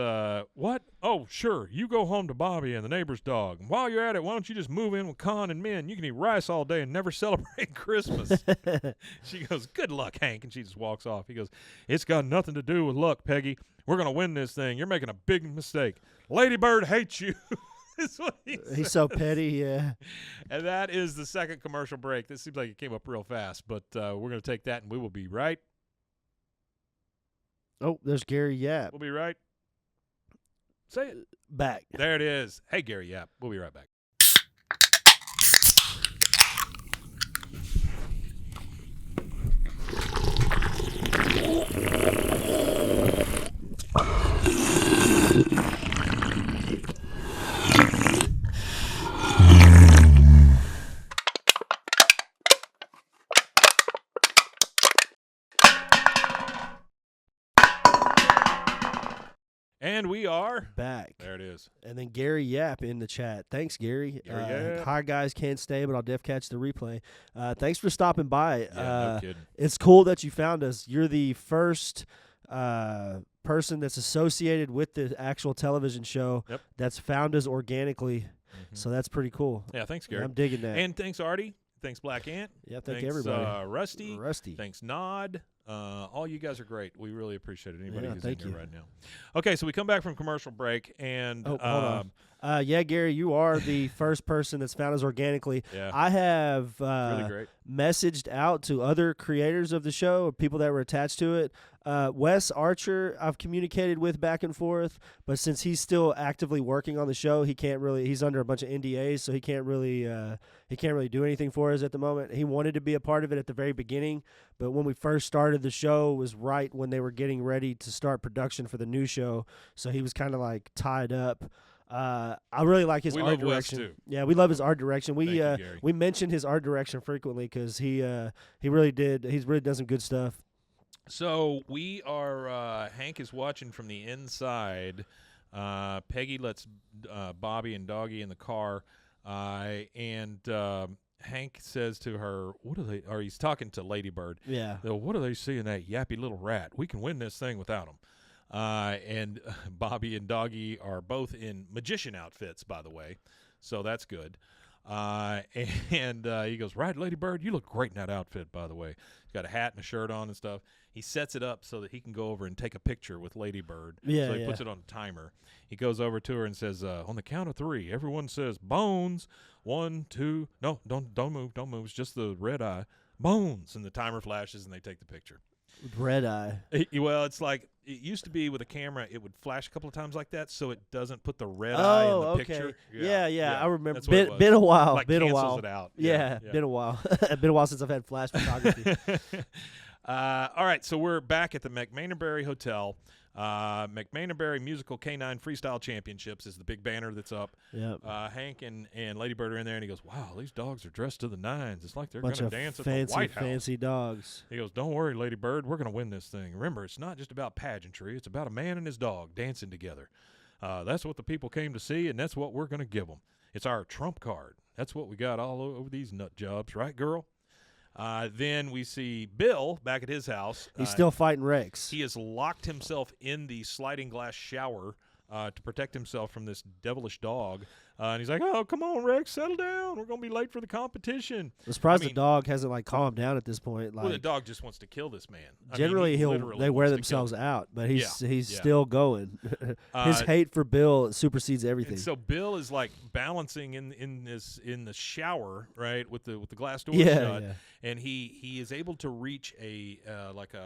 "What? Oh, sure. You go home to Bobby and the neighbor's dog. And while you're at it, why don't you just move in with Con and Min? You can eat rice all day and never celebrate Christmas." She goes, "Good luck, Hank." And she just walks off. He goes, "It's got nothing to do with luck, Peggy. We're going to win this thing. You're making a big mistake. Lady Bird hates you." Is what He's so petty, yeah. And that is the second commercial break. This seems like it came up real fast, but we're going to take that, and we will be right. Oh, there's Gary Yap. We'll be right. Say it. Back. There it is. Hey, Gary Yap. We'll be right back. And we are back. There it is. And then Gary Yap in the chat. Thanks, Gary. Yap. Hi, guys. Can't stay, but I'll def catch the replay. Thanks for stopping by. Yeah, no kidding. It's cool that you found us. You're the first person that's associated with the actual television show that's found us organically. Mm-hmm. So that's pretty cool. Yeah, thanks, Gary. Yeah, I'm digging that. And thanks, Artie. Thanks, Black Ant. Yeah, thanks everybody. Rusty. Thanks, Nod. All you guys are great. We really appreciate it. Anybody who's in here right now. Okay, so we come back from commercial break, and hold on. Yeah, Gary, you are the first person that's found us organically. Yeah. I have really great. Messaged out to other creators of the show, people that were attached to it. Wes Archer, I've communicated with back and forth, but since he's still actively working on the show, he can't really. He's under a bunch of NDAs, so he can't really do anything for us at the moment. He wanted to be a part of it at the very beginning, but when we first started the show, it was right when they were getting ready to start production for the new show, so he was kind of like tied up. I really like his art direction. Wes too. Yeah, we love his art direction. We mentioned his art direction frequently because he really did. He's really done some good stuff. So we are. Hank is watching from the inside. Peggy lets Bobby and Doggy in the car, and Hank says to her, "What are they?" Or he's talking to Lady Bird. Yeah. "What do they see in that yappy little rat? We can win this thing without him." And Bobby and Doggy are both in magician outfits, by the way, so that's good. And he goes, "Right, Lady Bird, you look great in that outfit, by the way." He's got a hat and a shirt on and stuff. He sets it up so that he can go over and take a picture with Lady Bird. Yeah, so he puts it on a timer. He goes over to her and says, "On the count of 3, everyone says bones. 1, 2, no, don't move. It's just the red eye. Bones." And the timer flashes and they take the picture. Red eye. Well, it's like it used to be with a camera. It would flash a couple of times like that, so it doesn't put the red eye in the picture. Yeah. I remember. Been a while. Like been a cancels while. it out. Yeah, been a while. Been a while since I've had flash photography. All right, so we're back at the McManerberry Hotel. McManerberry Musical K9 Freestyle Championships is the big banner that's up. Yep. Hank and Lady Bird are in there, and he goes, "Wow, these dogs are dressed to the nines. It's like they're going to dance at the White House." Fancy dogs. He goes, "Don't worry, Lady Bird. We're going to win this thing. Remember, it's not just about pageantry. It's about a man and his dog dancing together. That's what the people came to see, and that's what we're going to give them. It's our trump card. That's what we got all over these nut jobs. Right, girl?" Then we see Bill back at his house. He's still fighting Rex. He has locked himself in the sliding glass shower to protect himself from this devilish dog. And he's like, "Oh, come on, Rex, settle down. We're gonna be late for the competition." I'm surprised the dog hasn't like calmed down at this point. Like, well, the dog just wants to kill this man. Generally, they wear themselves out, but he's still going. His hate for Bill supersedes everything. And so Bill is like balancing in the shower, right, with the glass door shut, and he is able to reach a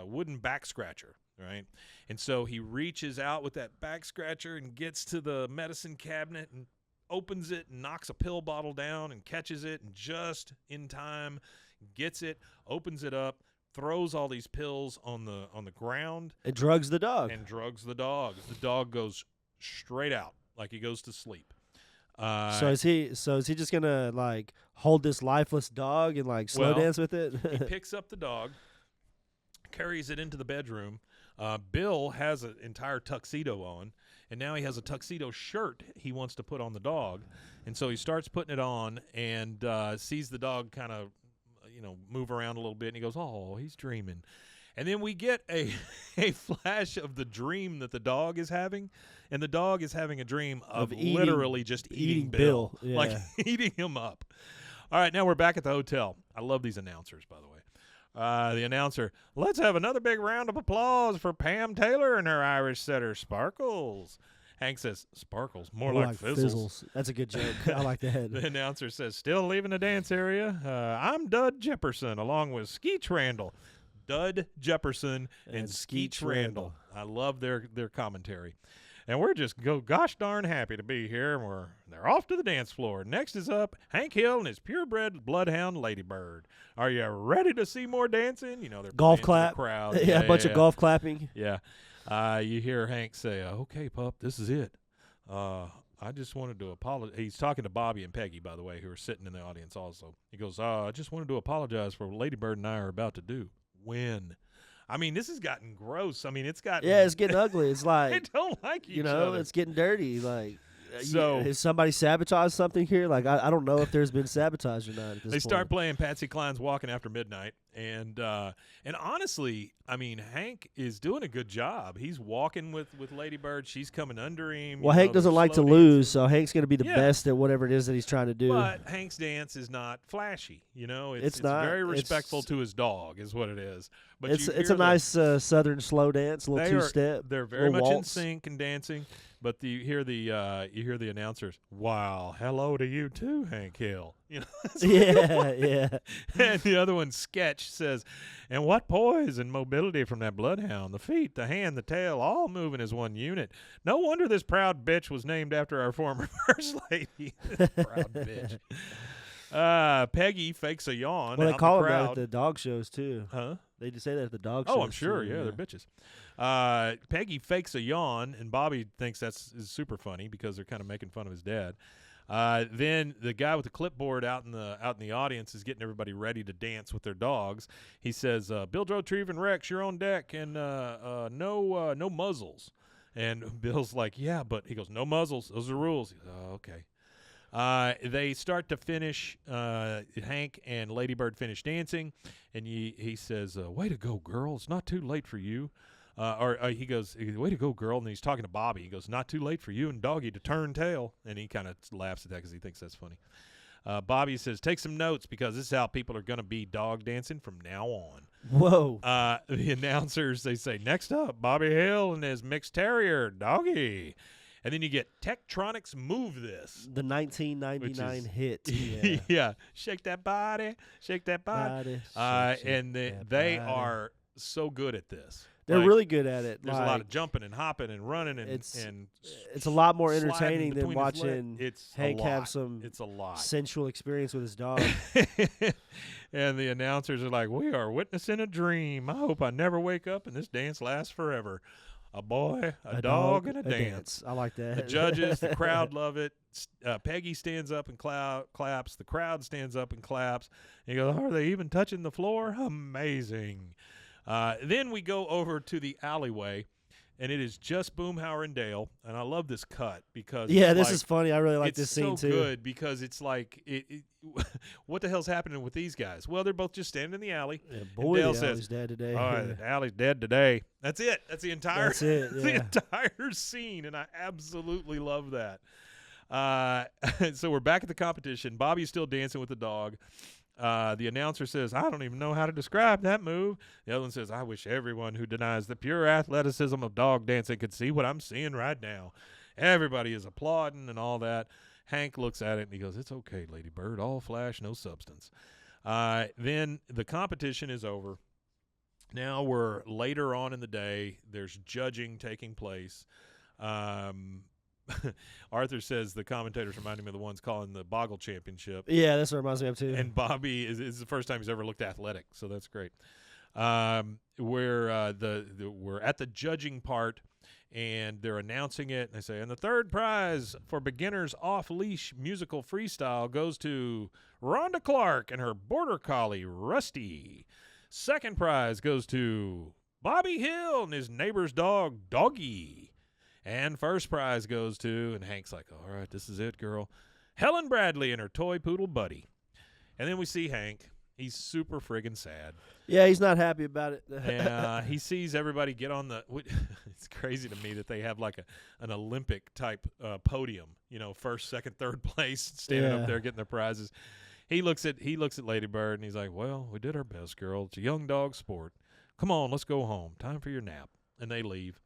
wooden back scratcher. Right, and so he reaches out with that back scratcher and gets to the medicine cabinet and opens it and knocks a pill bottle down and catches it, and just in time gets it, opens it up, throws all these pills on the ground. It drugs the dog. The dog goes straight out like he goes to sleep. So is he just gonna like hold this lifeless dog and like slow dance with it? He picks up the dog, carries it into the bedroom. Bill has an entire tuxedo on, and now he has a tuxedo shirt he wants to put on the dog. And so he starts putting it on and sees the dog kind of, move around a little bit, and he goes, "Oh, he's dreaming." And then we get a flash of the dream that the dog is having, and the dog is having a dream of literally just eating Bill. Yeah. Like eating him up. All right, now we're back at the hotel. I love these announcers, by the way. The announcer, "Let's have another big round of applause for Pam Taylor and her Irish setter, Sparkles." Hank says, "Sparkles, more like fizzles." That's a good joke. I like that. The announcer says, "Still leaving the dance area? I'm Dud Jefferson, along with Skeech Randall." Dud Jefferson and Skeech Randall. I love their commentary. "And we're just gosh darn happy to be here. And they're off to the dance floor. Next is up Hank Hill and his purebred bloodhound Ladybird. Are you ready to see more dancing?" They're golf clap. The crowd. Yeah, a bunch of golf clapping. Yeah. You hear Hank say, "Okay, pup, this is it. I just wanted to apologize." He's talking to Bobby and Peggy, by the way, who are sitting in the audience also. He goes, "I just wanted to apologize for what Ladybird and I are about to do." When? I mean, this has gotten gross. I mean, it's gotten... Yeah, it's getting ugly. It's like... They don't like each other. It's getting dirty. Like, so... Has somebody sabotaged something here? Like, I don't know if there's been sabotage or not at this point. They start playing Patsy Cline's Walking After Midnight. And honestly, I mean, Hank is doing a good job. He's walking with Lady Bird. She's coming under him. Well, Hank doesn't like to lose, so Hank's going to be the best at whatever it is that he's trying to do. But Hank's dance is not flashy. It's not. Very respectful to his dog is what it is. But it's a nice southern slow dance, a little two-step. They're very much in sync and dancing. But you hear the announcers, "Wow, hello to you too, Hank Hill." Yeah. And the other one, Sketch, says, "And what poise and mobility from that bloodhound. The feet, the hand, the tail, all moving as one unit. No wonder this proud bitch was named after our former first lady." Proud bitch. Peggy fakes a yawn. Well, they call them that at the dog shows too. Huh? They just say that at the dog shows. Oh, I'm sure. Yeah, they're bitches. Peggy fakes a yawn, and Bobby thinks is super funny because they're kind of making fun of his dad. Then the guy with the clipboard out in the audience is getting everybody ready to dance with their dogs. He says, "Bill, Joe, Treve, and Rex, you're on deck, and no muzzles." And Bill's like, "Yeah, but," he goes, "No muzzles. Those are rules." He goes, "Oh, okay." They start to finish. Hank and Ladybird finish dancing, and he says, "Way to go, girl! It's not too late for you." He goes, "Way to go, girl!" And he's talking to Bobby. He goes, "Not too late for you and Doggy to turn tail." And he kind of laughs at that because he thinks that's funny. Bobby says, "Take some notes because this is how people are going to be dog dancing from now on." Whoa. The announcers, they say, "Next up, Bobby Hill and his mixed terrier, Doggy." And then you get Tektronix Move This. The 1999 hit. Yeah. Yeah. Shake that body. Shake that body. They are so good at this. They're really good at it. There's a lot of jumping and hopping and running and it's a lot more entertaining than watching Hank have some it's a lot sensual experience with his dog. And the announcers are like, "We are witnessing a dream. I hope I never wake up and this dance lasts forever. A boy, a dog, and a dance." I like that. The judges, the crowd love it. Peggy stands up and claps. The crowd stands up and claps. And you go, "Are they even touching the floor? Amazing." Then we go over to the alleyway, and it is just Boomhauer and Dale. And I love this cut because this is funny. I really like this scene too. It's so good because it's like, what the hell's happening with these guys? Well, they're both just standing in the alley. Yeah, boy, Dale says, "Alley's dead today." "All right, the alley's dead today." That's it. That's the entire. That's it. Yeah. The entire scene, and I absolutely love that. So we're back at the competition. Bobby's still dancing with the dog. The announcer says, I don't even know how to describe that move. The other one says, I wish everyone who denies the pure athleticism of dog dancing could see what I'm seeing right now. Everybody is applauding and all that. Hank looks at it and he goes, it's okay, Lady Bird. All flash, no substance. Then the competition is over. Now we're later on in the day. There's judging taking place. Arthur says the commentators reminding me of the ones calling the Boggle Championship. Yeah, that's what it reminds me of too. And Bobby is the first time he's ever looked athletic, so that's great. We're at the judging part, and they're announcing it. And they say, and the third prize for beginners off-leash musical freestyle goes to Rhonda Clark and her border collie, Rusty. Second prize goes to Bobby Hill and his neighbor's dog, Doggy. And first prize goes to, and Hank's like, all right, this is it, girl, Helen Bradley and her toy poodle Buddy. And then we see Hank. He's super friggin' sad. Yeah, he's not happy about it. And he sees everybody get on the it's crazy to me that they have like an Olympic-type podium, first, second, third place, standing up there getting their prizes. He looks at Lady Bird, and he's like, well, we did our best, girl. It's a young dog sport. Come on, let's go home. Time for your nap. And they leave.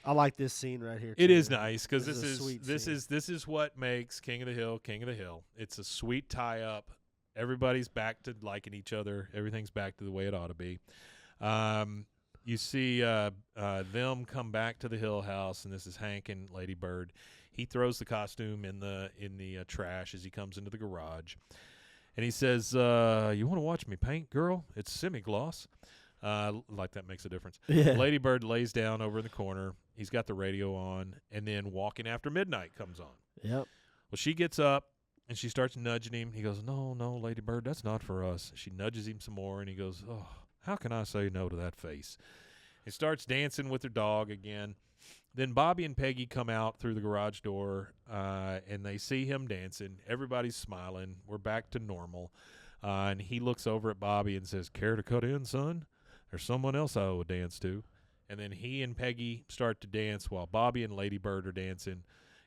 I like this scene right here. It is nice because this is what makes King of the Hill King of the Hill. It's a sweet tie up. Everybody's back to liking each other. Everything's back to the way it ought to be. You see them come back to the Hill house, and this is Hank and Lady Bird. He throws the costume in the trash as he comes into the garage, and he says, "You want to watch me paint, girl? It's semi-gloss." Like that makes a difference. Yeah. Lady Bird lays down over in the corner. He's got the radio on, and then Walking After Midnight comes on. Yep. Well, she gets up, and she starts nudging him. He goes, no, Lady Bird, that's not for us. She nudges him some more, and he goes, oh, how can I say no to that face? He starts dancing with her dog again. Then Bobby and Peggy come out through the garage door, and they see him dancing. Everybody's smiling. We're back to normal. And he looks over at Bobby and says, care to cut in, son? There's someone else I owe a dance to. And then he and Peggy start to dance while Bobby and Lady Bird are dancing,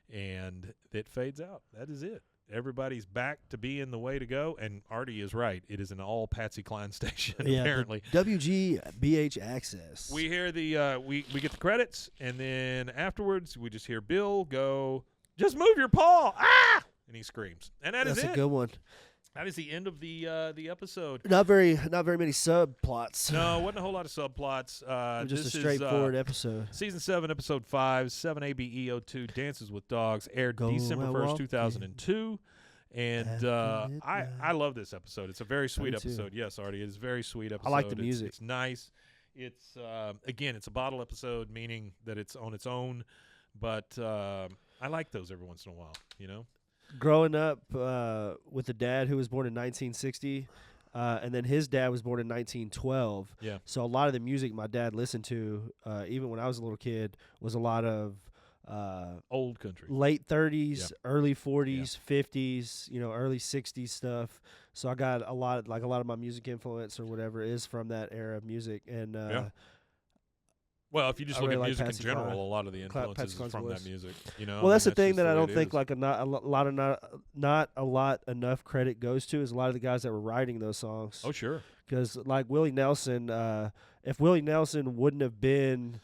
and it fades out. That is it. Everybody's back to being the way to go, and Artie is right. It is an all Patsy Cline station, apparently. WGBH access. We hear we get the credits, and then afterwards we just hear Bill go, just move your paw, ah! And he screams. And that's a good one. That is the end of the episode. Not very many subplots. No, wasn't a whole lot of subplots. Just a straightforward episode. Season 7, Episode 5, 7ABE02, Dances with Dogs, aired December 1st, 2002. And I love this episode. It's a very sweet episode. Yes, Artie, it is a very sweet episode. I like the music. It's nice. It's again, it's a bottle episode, meaning that it's on its own. But I like those every once in a while, Growing up with a dad who was born in 1960, and then his dad was born in 1912. Yeah. So a lot of the music my dad listened to, even when I was a little kid, was a lot of old country, late 30s, early 40s, 50s, early 60s stuff. So I got a lot of my music influence or whatever is from that era of music. And well, if you just look at music in general, Klein. a lot of the influences is from that music. Well, that's the thing that I don't think not a lot enough credit goes to is a lot of the guys that were writing those songs. Oh, sure. Because like Willie Nelson, if Willie Nelson wouldn't have been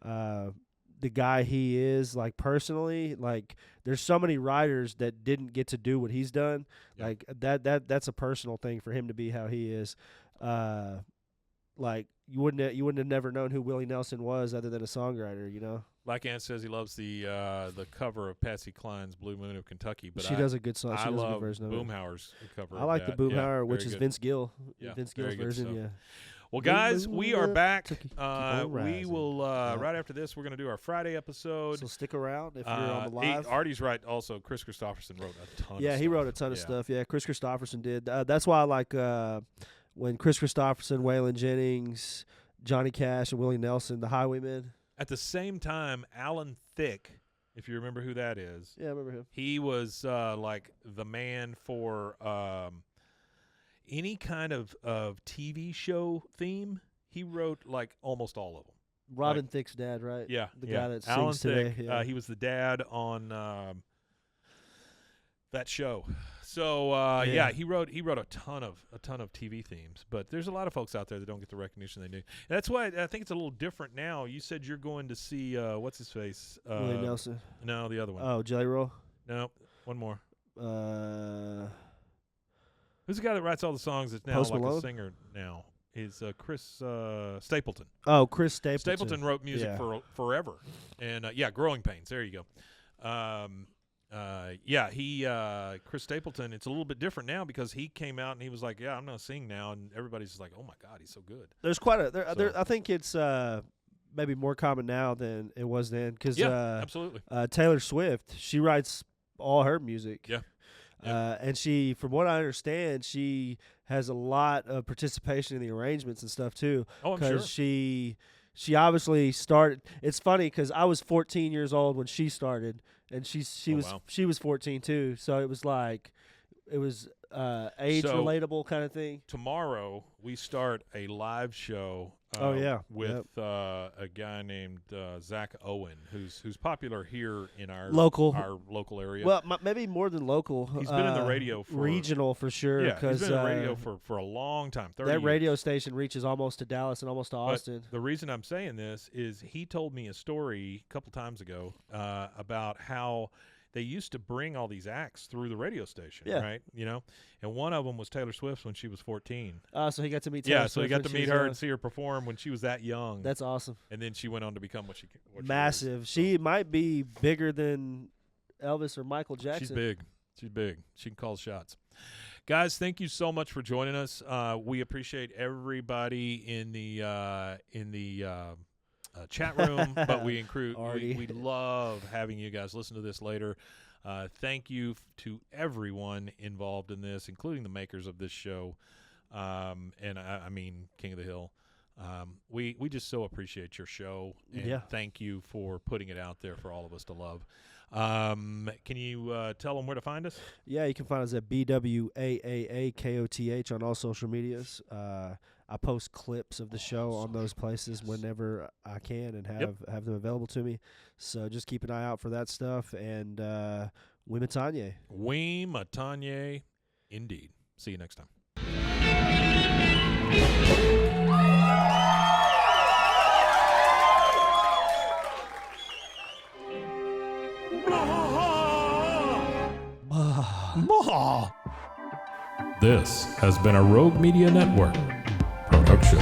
the guy he is, like personally, like there's so many writers that didn't get to do what he's done. Yeah. Like that's a personal thing for him to be how he is. Like you wouldn't have never known who Willie Nelson was other than a songwriter, Black Ant says he loves the cover of Patsy Cline's "Blue Moon of Kentucky," but she does a good song. She does a good version of it. Boomhauer's cover. I like the Boomhauer, which is good. Vince Gill. Yeah, Vince Gill's version. Yeah. Well, guys, we are back. We will right after this. We're going to do our Friday episode. So stick around if you're on the live. Artie's right. Also, Chris Christopherson wrote a ton. Yeah, he wrote a ton of stuff. Yeah, Chris Christopherson did. That's why I like when Chris Christopherson, Waylon Jennings, Johnny Cash, and Willie Nelson, the Highwaymen. At the same time, Alan Thicke, if you remember who that is. Yeah, I remember him. He was like the man for any kind of TV show theme. He wrote like almost all of them. Robin Thicke's dad, right? Yeah. The guy that Alan sings today. Thicke, Yeah. he was the dad on that show. So yeah, he wrote a ton of TV themes, but there's a lot of folks out there that don't get the recognition they do. And that's why I think it's a little different now. You said you're going to see what's his face? Willie Nelson. No, the other one. Oh, Jelly Roll. No, one more. Who's the guy that writes all the songs that's now Post like Malone? a singer now? Is Chris Stapleton. Oh, Chris Stapleton. Stapleton wrote music for forever. And Growing Pains. There you go. Chris Stapleton, it's a little bit different now because he came out and he was like, yeah, I'm going to sing now. And everybody's just like, oh, my God, he's so good. There's quite a I think it's maybe more common now than it was then. Cause, absolutely. Taylor Swift, she writes all her music. Yeah. And she, from what I understand, she has a lot of participation in the arrangements and stuff too. Oh, I'm sure. She obviously started. It's funny because I was 14 years old when she started, and she was 14 too. So it was like age relatable kind of thing. Tomorrow we start a live show. With a guy named Zach Owen, who's popular here in our local area. Well, maybe more than local. He's been in the radio regional for sure. Yeah, he's been in the radio for a long time. 30 years. Radio station reaches almost to Dallas and almost to Austin. But the reason I'm saying this is he told me a story a couple times ago about how they used to bring all these acts through the radio station, right? And one of them was Taylor Swift when she was 14. So he got to meet Taylor Swift. So he got to meet her and see her perform when she was that young. That's awesome. And then she went on to become what massive. she She might be bigger than Elvis or Michael Jackson. She's big. She can call shots. Guys, thank you so much for joining us. We appreciate everybody in the chat room, but we love having you guys listen to this later. Thank you to everyone involved in this, including the makers of this show, and I mean King of the Hill. We just so appreciate your show, and thank you for putting it out there for all of us to love. Can you tell them where to find us? Yeah, you can find us at BWAAAKOTH on all social medias. I post clips of the show on those places whenever I can and have them available to me. So just keep an eye out for that stuff. And Wimatanye. Wimatanye, indeed. See you next time. This has been a Rogue Media Network production.